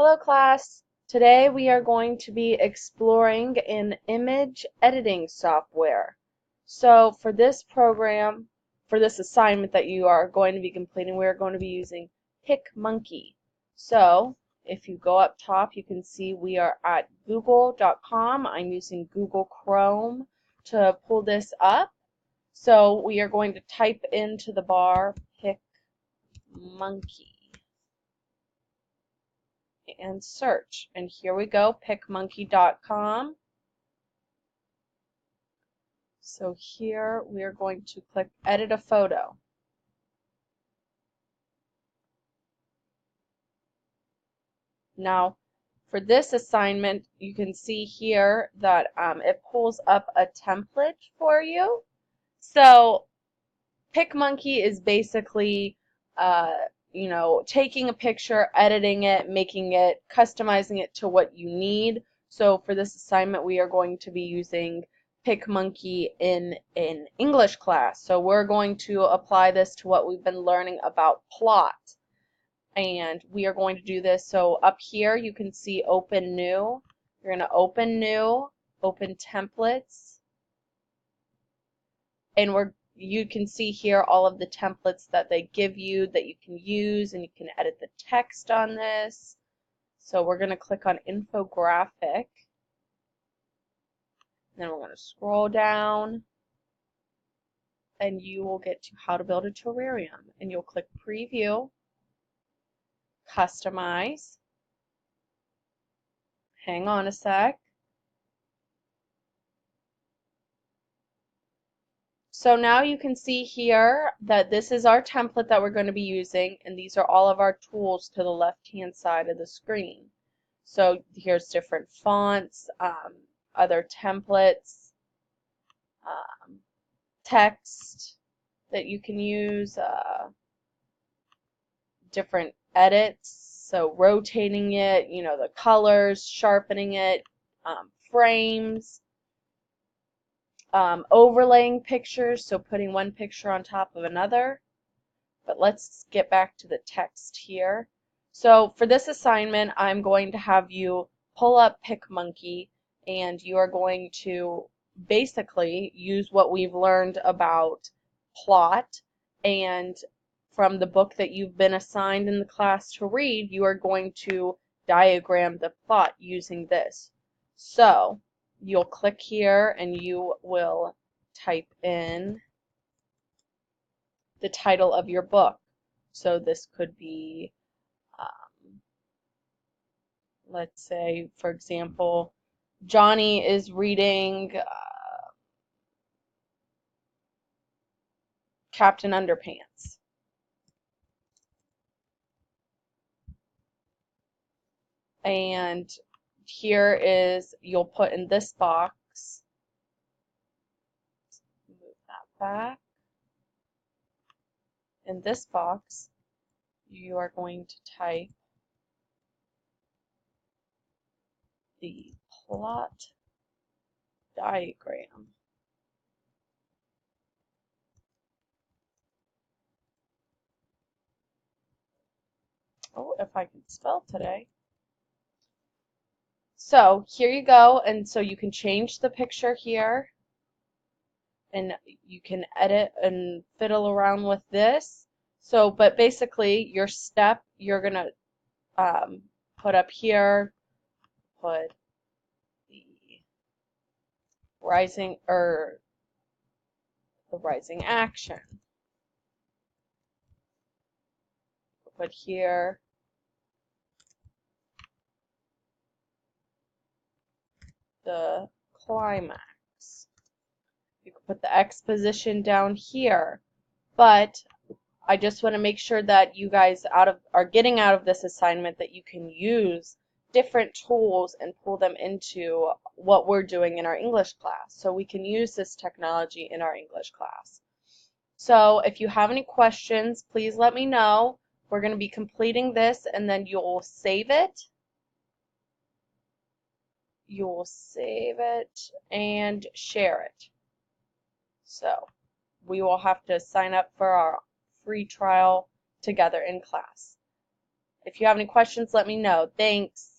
Hello class. Today we are going to be exploring an image editing software. So for this program, for this assignment that you are going to be completing, we are going to be using PicMonkey. So if you go up top, you can see we are at google.com. I'm using Google Chrome to pull this up. So we are going to type into the bar PicMonkey and search. And here we go, picmonkey.com. So here we are going to click edit a photo. Now for this assignment, you can see here that it pulls up a template for you. So PicMonkey is basically taking a picture, editing it, making it, customizing it to what you need. So for this assignment, we are going to be using PicMonkey in an English class. So we're going to apply this to what we've been learning about plot. And we are going to do this. So up here, you can see Open New. You're going to Open New, Open Templates, and you can see here all of the templates that they give you that you can use, and you can edit the text on this. So we're going to click on infographic. Then we're going to scroll down, and you will get to how to build a terrarium. And you'll click preview, customize. Hang on a sec. So now you can see here that this is our template that we're going to be using, and these are all of our tools to the left-hand side of the screen. So here's different fonts, other templates, text that you can use, different edits, so rotating it, the colors, sharpening it, frames, overlaying pictures, so putting one picture on top of another. But let's get back to the text here. So for this assignment, I'm going to have you pull up PicMonkey, and you are going to basically use what we've learned about plot, and from the book that you've been assigned in the class to read, you are going to diagram the plot using this. So you'll click here and you will type in the title of your book. So this could be, let's say, for example, Johnny is reading Captain Underpants. And here is, you'll put in this box, move that back. In this box, you are going to type the plot diagram. Oh, if I can spell today. So here you go, and so you can change the picture here, and you can edit and fiddle around with this. So, but basically your step, you're gonna put up here, put the rising action. Put here the climax. You can put the exposition down here, but I just want to make sure that you guys are getting out of this assignment that you can use different tools and pull them into what we're doing in our English class. So we can use this technology in our English class. So if you have any questions, please let me know. We're going to be completing this, and then you'll save it. You'll save it and share it. So we will have to sign up for our free trial together in class. If you have any questions, let me know. Thanks.